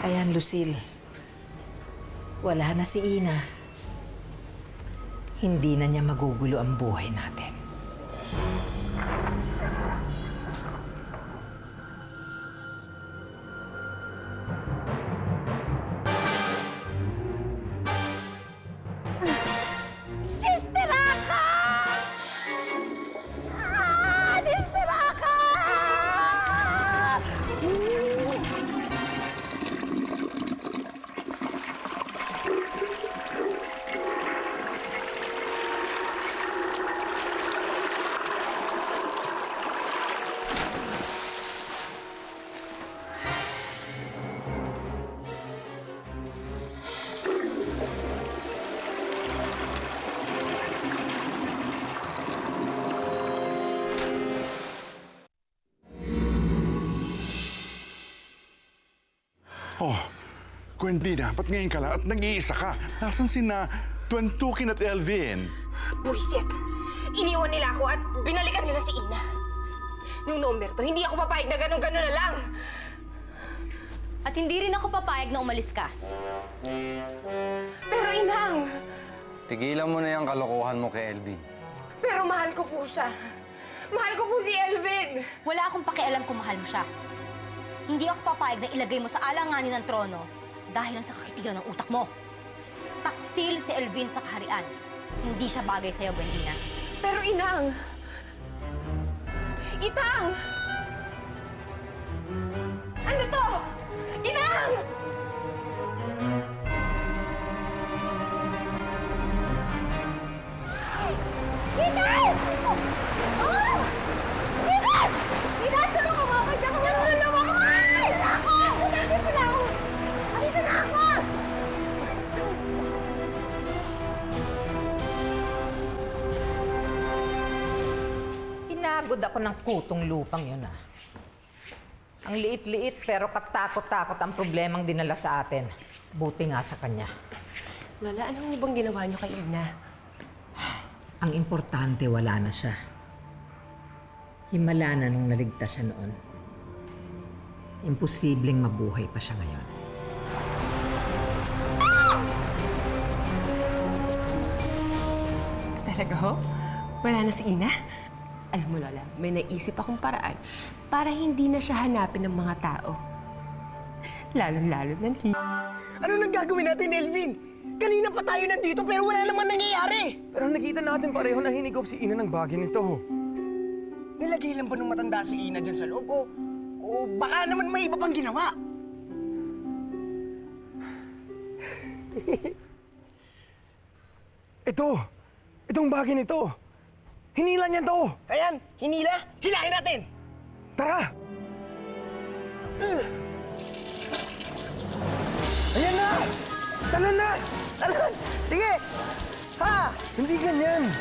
Ayan, Lucille. Wala na si Ina. Hindi na niya magugulo ang buhay natin. Sister Aka! Sister Aka! Oh, Gwenbina, ba't ngayon ka lang at nag-iisa ka? Nasaan sina Tuantukin at Elvin? Buisit! Iniwan nila ako at binalikan nila si Ina. Nuno Umberto, hindi ako papayag na gano'n-gano'n na lang. At hindi rin ako papayag na umalis ka. Pero Inang, Tigilan mo na yung kalokohan mo kay Elvin. pero mahal ko po siya. Mahal ko po si Elvin. Wala akong pakialam kung mahal mo siya. Hindi ako papayag na ilagay mo sa alanganin ng trono dahil lang sa kakitigan ng utak mo. Taksil si Elvin sa kaharian. Hindi siya bagay sa'yo, Gwendina. Pero Inang, Itang! Ano to? Inang! Inang! Oh! Inang! Inang, tulungan mo ako! Diyan ko tulungan mo ako! Ay! Ako! Nandito na ako! Andito na ako! Pinagod ako ng kutong lupang yun, ah. Ang liit-liit pero katakot-takot ang problemang dinala sa atin. Buti nga sa kanya. Lola, anong ibang ginawa niyo kay Ina? Ang importante, wala na siya. Himala na nung naligtas siya noon. Imposibleng mabuhay pa siya ngayon. Talaga ho? Wala na si Ina? Alam mo, Lola, may naisip akong paraan para hindi na siya hanapin ng mga tao. Lalo-lalo ng Ano nang gagawin natin, Elvin? Kanina pa tayo nandito pero wala naman nangyayari. Pero nakita natin pareho na hinigop si Ina ng bagay nito. Nilagay lang ba nung matanda si Ina dyan sa loob o baka naman may iba pang ginawa? Itong bagay nito. Hinila niya to. Ayan, hinila. Hilahin natin. Tara! Ayan na! Talon na! Talon! Sige! Ha! Hindi ganyan.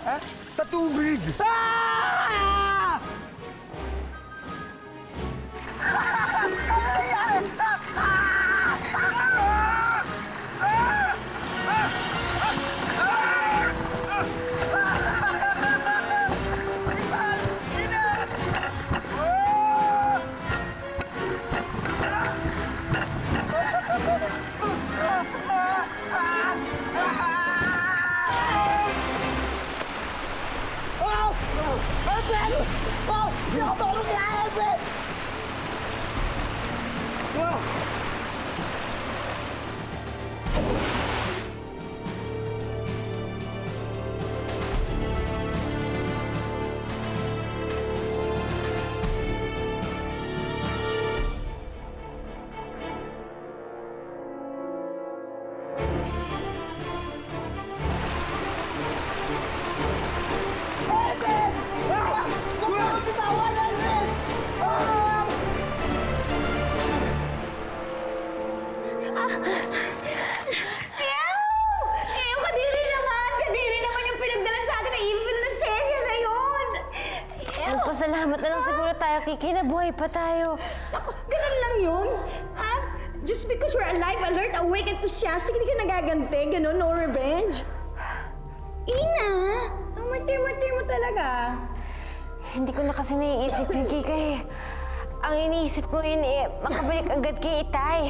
Ha? Sa tubig! Ah! Elvin! Oh! Hindi ako tulong niya, Elvin! Elvin! Ah! Huwag mo akong bitawan, Elvin! Ah! Kadiri naman! Kadiri naman yung pinagdala sa atin ng evil na Celia na yun! Magpasalamat na lang siguro tayo, Kiki, na buhay pa tayo. Naku, ganun lang yun. Just because we're alive, alert, awake, enthusiastic, hindi ka nagaganti, ganun, no revenge. Ina, ang martir-martir mo talaga. Hindi ko na kasi naiisip yung Kika eh. Ang iniisip ko yun makabalik agad kay Itay.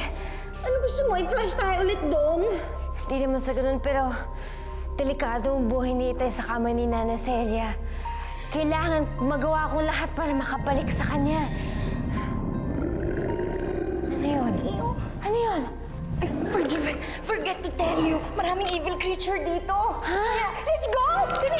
Ano gusto mo? I-flash tayo ulit doon? Hindi naman sa ganun, pero delikado ang buhay ni Itay sa kama ni Nana Celia. Kailangan magawa ko lahat para makabalik sa kanya. Ano yun? Ano yun? Forget to tell you. Maraming evil creature dito. Ha? Let's go! Dali,